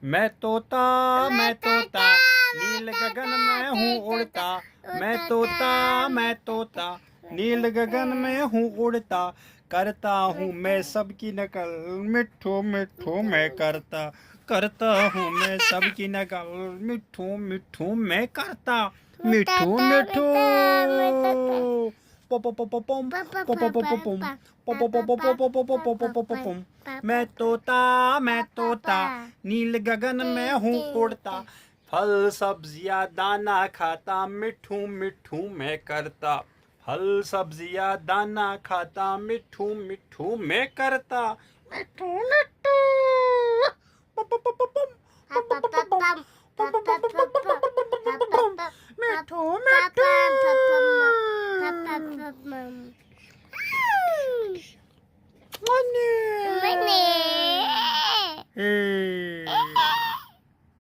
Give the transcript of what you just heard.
मैं तोता मैं तोता नील गगन में हूँ उड़ता। मैं तोता नील गगन में हूँ उड़ता। करता हूँ मैं सबकी नकल मिठू मिठू मैं करता। करता हूँ मैं सबकी नकल मिठू मिठू मैं करता। मिठू मिठू पोपोपोपोपोम पोपोपोपोपोम पोपोपोपोपोपोपोपोपोपोम। मैं तोता नील गगन में हूँ उड़ता। फल सब्जियाँ दाना खाता मिठू मिठू मैं करता। फल सब्जियाँ दाना खाता मिठू मिठू मैं करता। मिठू मिठू पोपोपोपोपोम पोपोपोपोपोम